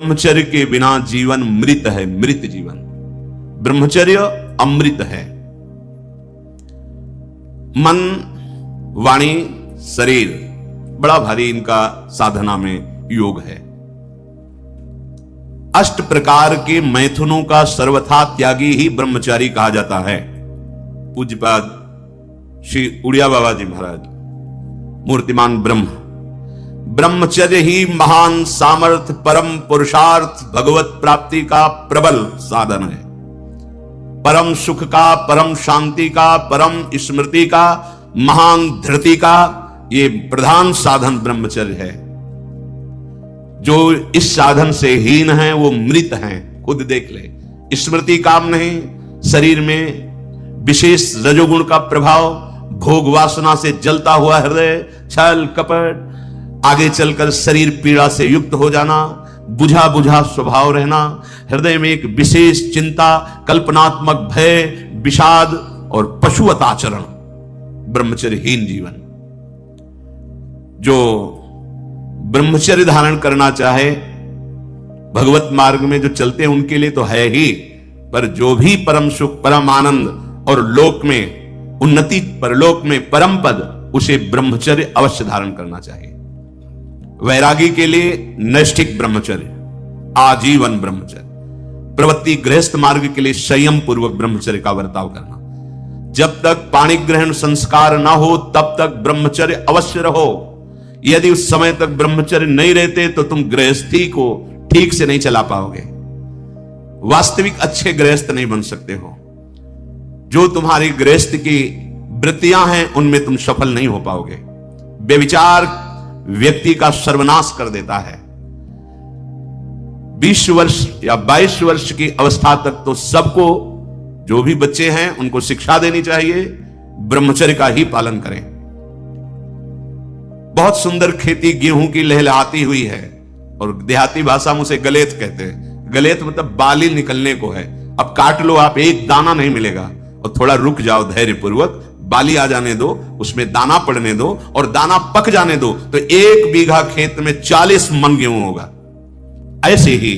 ब्रह्मचर्य के बिना जीवन मृत है, मृत जीवन। ब्रह्मचर्य अमृत है। मन, वाणी, शरीर, बड़ा भारी इनका साधना में योग है। अष्ट प्रकार के मैथुनों का सर्वथा त्यागी ही ब्रह्मचारी कहा जाता है। पूज्यपाद श्री उड़िया बाबा जी महाराज, मूर्तिमान ब्रह्म, ब्रह्मचर्य ही महान सामर्थ्य, परम पुरुषार्थ, भगवत प्राप्ति का प्रबल साधन है। परम सुख का, परम शांति का, परम स्मृति का, महान धृति का ये प्रधान साधन ब्रह्मचर्य है। जो इस साधन से हीन है वो मृत हैं, खुद देख ले। स्मृति काम नहीं, शरीर में विशेष रजोगुण का प्रभाव, भोग वासना से जलता हुआ हृदय, छल कपट, आगे चलकर शरीर पीड़ा से युक्त हो जाना, बुझा बुझा स्वभाव रहना, हृदय में एक विशेष चिंता, कल्पनात्मक भय, विषाद और पशुवत आचरण, ब्रह्मचर्यहीन जीवन। जो ब्रह्मचर्य धारण करना चाहे, भगवत मार्ग में जो चलते हैं उनके लिए तो है ही, पर जो भी परम सुख, परम आनंद और लोक में उन्नति, परलोक में परम पद, उसे ब्रह्मचर्य अवश्य धारण करना चाहिए। वैरागी के लिए नैष्ठिक ब्रह्मचर्य, आजीवन ब्रह्मचर्य। प्रवृत्ति गृहस्थ मार्ग के लिए संयम पूर्वक ब्रह्मचर्य का बर्ताव करना। जब तक पाणि ग्रहण संस्कार ना हो तब तक ब्रह्मचर्य अवश्य रहो। यदि उस समय तक ब्रह्मचर्य नहीं रहते तो तुम गृहस्थी को ठीक से नहीं चला पाओगे, वास्तविक अच्छे गृहस्थ नहीं बन सकते हो। जो तुम्हारी गृहस्थ की वृत्तियां हैं उनमें तुम सफल नहीं हो पाओगे। व्यभिचार व्यक्ति का सर्वनाश कर देता है। 20 वर्ष या 22 वर्ष की अवस्था तक तो सबको, जो भी बच्चे हैं उनको शिक्षा देनी चाहिए, ब्रह्मचर्य का ही पालन करें। बहुत सुंदर खेती गेहूं की लहलहाती हुई है, और देहाती भाषा में उसे गलेत कहते हैं। गलेत मतलब बाली निकलने को है। अब काट लो आप, एक दाना नहीं मिलेगा, और थोड़ा रुक जाओ धैर्य पूर्वक, बाली आ जाने दो, उसमें दाना पड़ने दो, और दाना पक जाने दो तो 1 बीघा खेत में 40 मन गेहूं होगा। ऐसे ही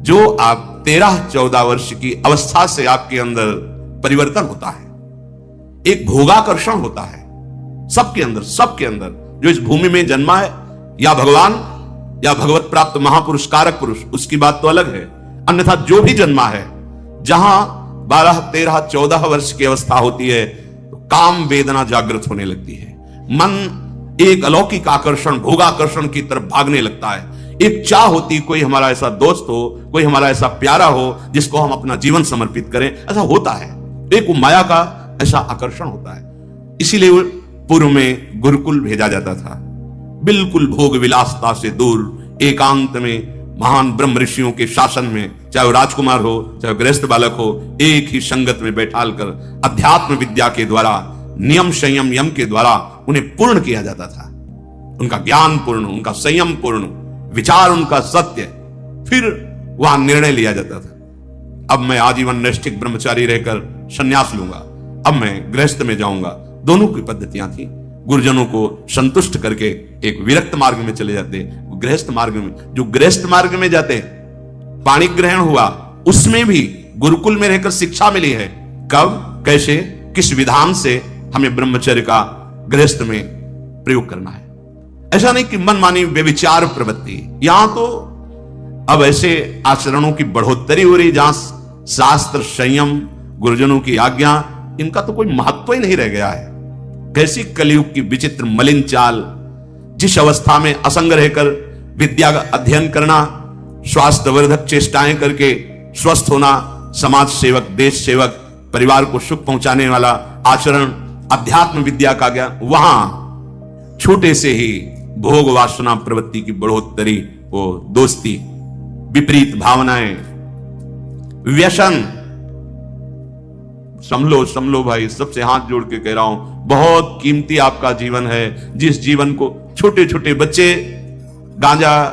जो आप 13-14 वर्ष की अवस्था से आपके अंदर परिवर्तन होता है, एक भोगाकर्षण होता है सबके अंदर, सबके अंदर। जो इस भूमि में जन्मा है, या भगवान या भगवत प्राप्त महापुरुष, कारक पुरुष, उसकी बात तो अलग है। अन्यथा जो भी जन्मा है, जहां 12, 13, 14 वर्ष की अवस्था होती है, तो काम वेदना जागृत होने लगती है। मन एक अलौकिक आकर्षण, भोगाकर्षण की तरफ भागने लगता है। एक चाह होती, कोई हमारा ऐसा दोस्त हो, कोई हमारा ऐसा प्यारा हो जिसको हम अपना जीवन समर्पित करें। ऐसा होता है, एक माया का ऐसा आकर्षण होता है। इसीलिए पूर्व में गुरुकुल भेजा जाता था, बिल्कुल भोग विलासता से दूर, एकांत में महान ब्रह्म ऋषियों के शासन में, चाहे वो राजकुमार हो चाहे गृहस्थ बालक हो, एक ही संगत में बैठाल कर अध्यात्म विद्या के द्वारा, नियम संयम यम के द्वारा उन्हें पूर्ण किया जाता था। उनका ज्ञान पूर्ण, उनका संयम पूर्ण, विचार उनका सत्य, फिर वहां निर्णय लिया जाता था। अब मैं आजीवन नैष्ठिक ब्रह्मचारी रहकर संन्यास लूंगा, अब मैं गृहस्थ में जाऊंगा। दोनों की पद्धतियां थी। गुरुजनों को संतुष्ट करके एक विरक्त मार्ग में चले जाते, गृहस्थ मार्ग में। जो गृहस्थ मार्ग में जाते, पाणि ग्रहण हुआ, उसमें भी गुरुकुल में रहकर शिक्षा मिली है, कब, कैसे, किस विधान से हमें ब्रह्मचर्य का गृहस्थ में प्रयोग करना है। ऐसा नहीं कि मनमानी व्यभिचार प्रवृत्ति। यहां तो अब ऐसे आचरणों की बढ़ोतरी हो रही जहां शास्त्र, संयम, गुरुजनों की आज्ञा, इनका तो कोई महत्व ही नहीं रह गया है। कैसी कलयुग की विचित्र मलिन चाल। जिस अवस्था में असंग रहकर विद्या का अध्ययन करना, स्वास्थ्य वर्धक चेष्टाएं करके स्वस्थ होना, समाज सेवक, देश सेवक, परिवार को सुख पहुंचाने वाला आचरण, अध्यात्म विद्या का ज्ञान, वहां छोटे से ही भोग वासना प्रवृत्ति की बढ़ोतरी, वो दोस्ती, विपरीत भावनाएं, व्यसन। समलो भाई, सबसे हाथ जोड़ के कह रहा हूं, बहुत कीमती आपका जीवन है। जिस जीवन को छोटे छोटे बच्चे गांजा,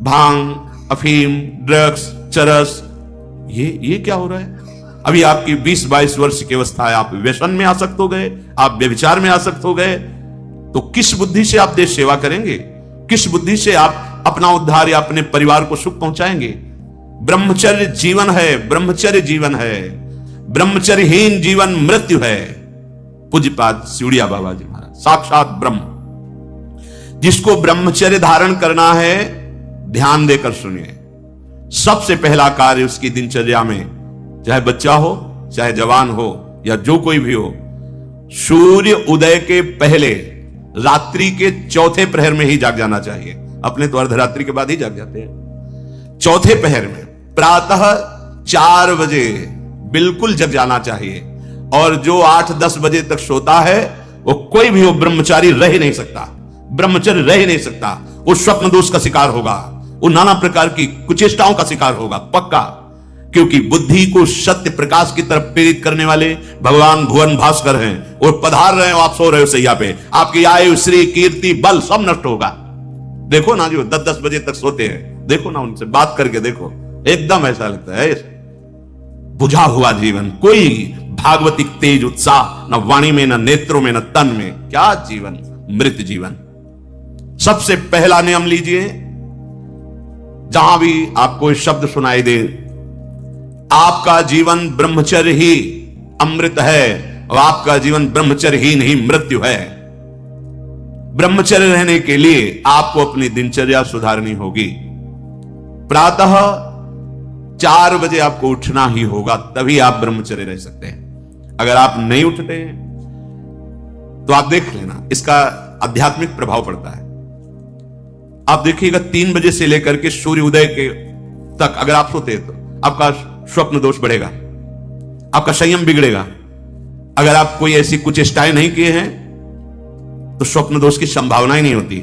भांग, अफीम, ड्रग्स, चरस, ये क्या हो रहा है? अभी आपकी 20-22 वर्ष की अवस्था है, आप व्यसन में आसक्त हो गए, आप व्यभिचार में आसक्त हो गए, तो किस बुद्धि से आप देश सेवा करेंगे? किस बुद्धि से आप अपना उद्धार या अपने परिवार को सुख पहुंचाएंगे। ब्रह्मचर्य जीवन है, ब्रह्मचर्य जीवन है। ब्रह्मचर्यहीन जीवन मृत्यु है। पूज्यपाद सिउड़िया बाबा जी महाराज साक्षात ब्रह्म। जिसको ब्रह्मचर्य धारण करना है, ध्यान देकर सुनिए। सबसे पहला कार्य उसकी दिनचर्या में, चाहे बच्चा हो, चाहे जवान हो, या जो कोई भी हो, सूर्य उदय के पहले रात्रि के चौथे प्रहर में ही जाग जाना चाहिए। अपने तो अर्धरात्रि के बाद ही जाग जाते हैं। चौथे प्रहर में प्रातः 4 बजे बिल्कुल जग जाना चाहिए। और जो 8-10 बजे तक सोता है, वो कोई भी हो ब्रह्मचारी रह ही नहीं सकता, ब्रह्मचर्य रह ही नहीं सकता। वो स्वप्न दोष का शिकार होगा, वो नाना प्रकार की कुचेष्टाओं का शिकार होगा पक्का। क्योंकि बुद्धि को सत्य प्रकाश की तरफ प्रेरित करने वाले भगवान भुवन भास्कर हैं। वो पधार रहे हो, आप सो रहे हो सैया पे, आपकी आयु, श्री, कीर्ति, बल सब नष्ट होगा। देखो ना जो 10-10 बजे तक सोते हैं, देखो ना उनसे बात करके देखो, एकदम ऐसा लगता है बुझा हुआ जीवन, कोई भागवतिक तेज उत्साह न वाणी में, न नेत्रों में, न तन में। क्या जीवन, मृत जीवन। सबसे पहला नियम लीजिए, जहां भी आपको शब्द सुनाई दे, आपका जीवन ब्रह्मचर्य ही अमृत है और आपका जीवन ब्रह्मचर्य ही नहीं मृत्यु है। ब्रह्मचर्य रहने के लिए आपको अपनी दिनचर्या सुधारनी होगी। प्रातः 4 बजे आपको उठना ही होगा, तभी आप ब्रह्मचर्य रह सकते हैं। अगर आप नहीं उठते हैं तो आप देख लेना, इसका आध्यात्मिक प्रभाव पड़ता है। आप देखिएगा 3 बजे से लेकर के सूर्य उदय के तक अगर आप सोते हैं तो आपका स्वप्न दोष बढ़ेगा, आपका संयम बिगड़ेगा। अगर आप कोई ऐसी कुछ चेष्टाएं नहीं किए हैं तो स्वप्न दोष की संभावना ही नहीं होती।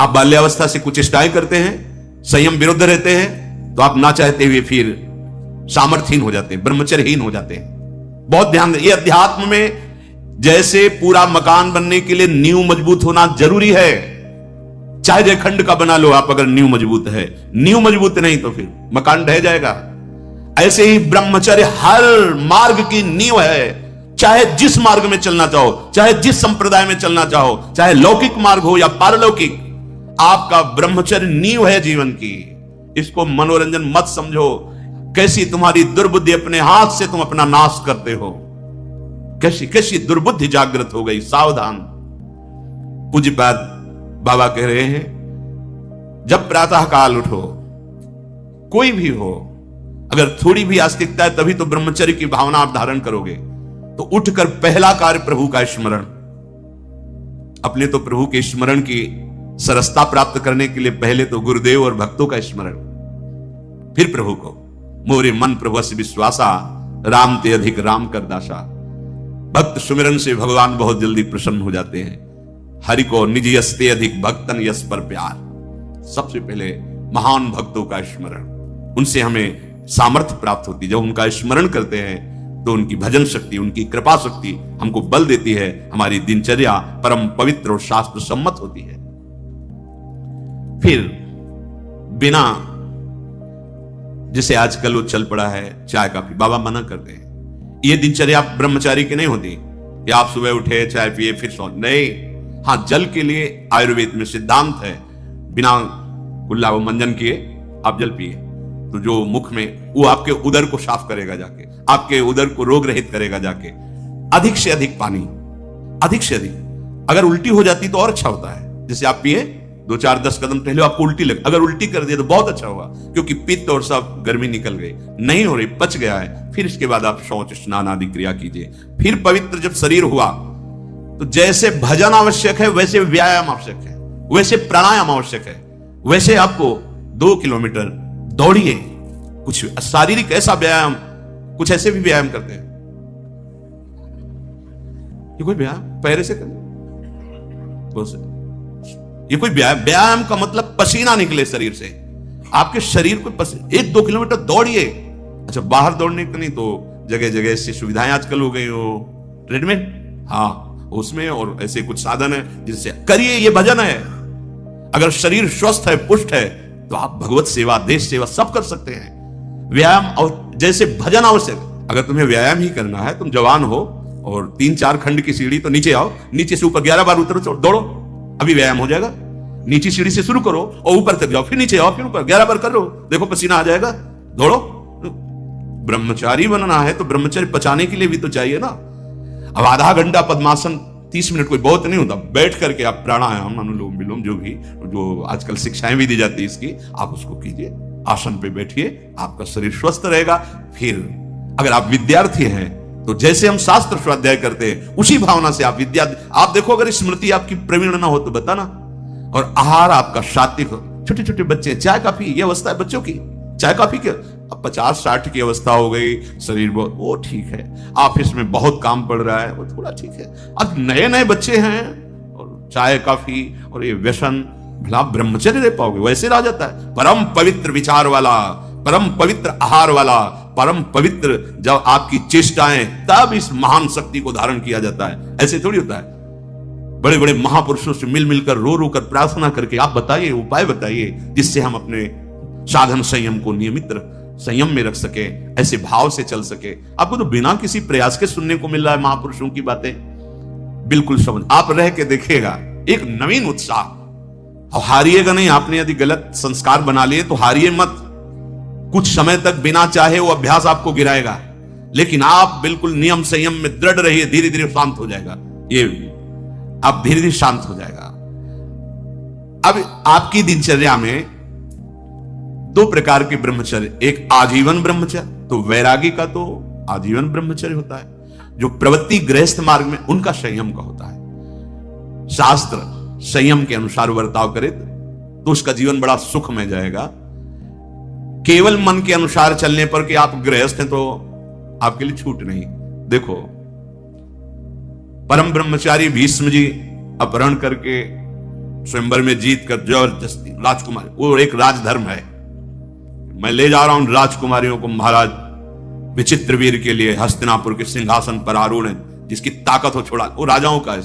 आप बाल्यावस्था से कुछ चेष्टाएं करते हैं, संयम विरुद्ध रहते हैं, तो आप ना चाहते हुए फिर सामर्थ्यहीन हो जाते हैं, ब्रह्मचर्यहीन हो जाते हैं। बहुत ध्यान दें, ये अध्यात्म में जैसे पूरा मकान बनने के लिए नींव मजबूत होना जरूरी है। चाहे रेखंड का बना लो आप, अगर नींव मजबूत है, नींव मजबूत नहीं तो फिर मकान ढह जाएगा। ऐसे ही ब्रह्मचर्य हर मार्ग की नींव है। चाहे जिस मार्ग में चलना चाहो, चाहे जिस संप्रदाय में चलना चाहो, चाहे लौकिक मार्ग हो या पारलौकिक, आपका ब्रह्मचर्य नींव है जीवन की। इसको मनोरंजन मत समझो। कैसी तुम्हारी दुर्बुद्धि, अपने हाथ से तुम अपना नाश करते हो। कैसी कैसी दुर्बुद्धि जागृत हो गई, सावधान। पूज्यपाद बाबा कह रहे हैं, जब प्रातः काल उठो, कोई भी हो, अगर थोड़ी भी आस्तिकता है तभी तो ब्रह्मचर्य की भावना आप धारण करोगे। तो उठकर पहला कार्य प्रभु का स्मरण। अपने तो प्रभु के स्मरण की सरसता प्राप्त करने के लिए पहले तो गुरुदेव और भक्तों का स्मरण, फिर प्रभु को। मोरे मन प्रभु से विश्वासा, राम ते अधिक राम कर दासा। भक्त सुमिरन से भगवान बहुत जल्दी प्रसन्न हो जाते हैं। हरि को निज यस ते अधिक भक्तन यस पर प्यार। सबसे पहले महान भक्तों का स्मरण, उनसे हमें सामर्थ्य प्राप्त होती। जब उनका स्मरण करते हैं तो उनकी भजन शक्ति, उनकी कृपा शक्ति हमको बल देती है। हमारी दिनचर्या परम पवित्र और शास्त्र सम्मत होती है। फिर बिना, जिसे आजकल वो चल पड़ा है चाय काफी, बाबा मना करते हैं। ये दिनचर्या ब्रह्मचारी की नहीं होती कि आप सुबह उठे, चाय पिए, फिर सो। नहीं, हाँ, जल के लिए आयुर्वेद में सिद्धांत है, बिना कुल्ला वो मंजन किए आप जल पिए तो जो मुख में, वो आपके उदर को साफ करेगा जाके, आपके उदर को रोग रहित करेगा जाके। अधिक से अधिक पानी, अधिक से अधिक। अगर उल्टी हो जाती तो और अच्छा होता है। जैसे आप पिए 2-4-10 कदम टहले, आपको उल्टी लगे, अगर उल्टी कर दिया तो बहुत अच्छा होगा, क्योंकि पित्त और सब गर्मी निकल गई, नहीं हो रही, पच गया है। फिर इसके बाद आप शौच स्नान आदि क्रिया कीजिए। फिर पवित्र जब शरीर हुआ तो जैसे भजन आवश्यक है वैसे व्यायाम आवश्यक है, वैसे प्राणायाम आवश्यक है। वैसे आपको 2 किलोमीटर दौड़िए, कुछ शारीरिक ऐसा व्यायाम, कुछ ऐसे भी व्यायाम करते हैं। ये कोई व्यायाम पैरे से करना, ये कोई व्यायाम का मतलब पसीना निकले शरीर से, आपके शरीर को 1-2 किलोमीटर दौड़िए। अच्छा, बाहर दौड़ने का नहीं तो जगह जगह ऐसी सुविधाएं आजकल हो गई हो, ट्रेडमिल, हाँ उसमें, और ऐसे कुछ साधन है जिससे करिए। ये भजन है। अगर शरीर स्वस्थ है, पुष्ट है, तो आप भगवत सेवा, देश सेवा सब कर सकते हैं। व्यायाम और जैसे भजन आवश्यक। अगर तुम्हें व्यायाम ही करना है, तुम जवान हो और 3-4 खंड की सीढ़ी, तो नीचे आओ, नीचे से ऊपर 11 बार उतरो, दौड़ो, अभी व्यायाम हो जाएगा। नीचे सीढ़ी से शुरू करो और ऊपर तक जाओ, फिर नीचे आओ, फिर ऊपर 11 बार करो, देखो पसीना आ जाएगा, दौड़ो। ब्रह्मचारी बनना है तो ब्रह्मचर्य पचाने के लिए भी तो चाहिए ना। अब आधा घंटा पद्मासन 30 मिनट कोई बहुत नहीं होता, बैठ करके आप प्राणायाम, अनुलोम विलोम, जो आजकल शिक्षाएं भी दी जाती है इसकी, आप उसको कीजिए। आसन पे बैठिए, आपका शरीर स्वस्थ रहेगा। फिर अगर आप विद्यार्थी हैं तो जैसे हम शास्त्र स्वाध्याय करते हैं उसी भावना से आप आप देखो, अगर स्मृति आपकी प्रवीण ना हो तो बताना, और आहार आपका सात्विक हो। छोटे छोटे बच्चे, चाय काफी, ये अवस्था है बच्चों की, चाय काफी के अब 50-60 की अवस्था हो गई, शरीर बहुत, वो ठीक है। ऑफिस में बहुत काम पड़ रहा है, वो थोड़ा ठीक है। अब नए नए बच्चे हैं और चाय काफी और ये व्यसन, भला ब्रह्मचर्य रह पाओगे? वैसे रह जाता है। परम पवित्र विचार वाला, परम पवित्र आहार वाला, परम पवित्र जब आपकी चेष्टाएं, तब इस महान शक्ति को धारण किया जाता है। ऐसे थोड़ी होता है। बड़े बड़े महापुरुषों से मिल मिलकर रो रो कर प्रार्थना करके आप बताइए, उपाय बताइए जिससे हम अपने साधन संयम को नियमित संयम में रख सके, ऐसे भाव से चल सके। आपको तो बिना किसी प्रयास के सुनने को मिल रहा है महापुरुषों की बातें। बिल्कुल समझ, आप रह के देखिएगा, एक नवीन उत्साह। हारिएगा नहीं। आपने यदि गलत संस्कार बना लिए तो हारिए मत। कुछ समय तक बिना चाहे वो अभ्यास आपको गिराएगा, लेकिन आप बिल्कुल नियम संयम में दृढ़ रहिए, धीरे धीरे शांत हो जाएगा। ये आप धीरे धीरे शांत हो जाएगा। अब आपकी दिनचर्या में 2 प्रकार के ब्रह्मचर्य, एक आजीवन ब्रह्मचर्य, तो वैरागी का तो आजीवन ब्रह्मचर्य होता है। जो प्रवृत्ति गृहस्थ मार्ग में, उनका संयम का होता है। शास्त्र संयम के अनुसार बर्ताव करे तो उसका जीवन बड़ा सुखमय जाएगा। केवल मन के अनुसार चलने पर कि आप गृहस्थ हैं तो आपके लिए छूट नहीं। देखो, परम ब्रह्मचारी भीष्म जी अपहरण करके स्वयंवर में जीत कर जबरदस्ती राजकुमारी, वो एक राजधर्म है, मैं ले जा रहा हूं राजकुमारियों को महाराज विचित्रवीर के लिए हस्तिनापुर के सिंहासन पर आरूढ़ है, जिसकी ताकत हो छोड़ा, वो राजाओं का है।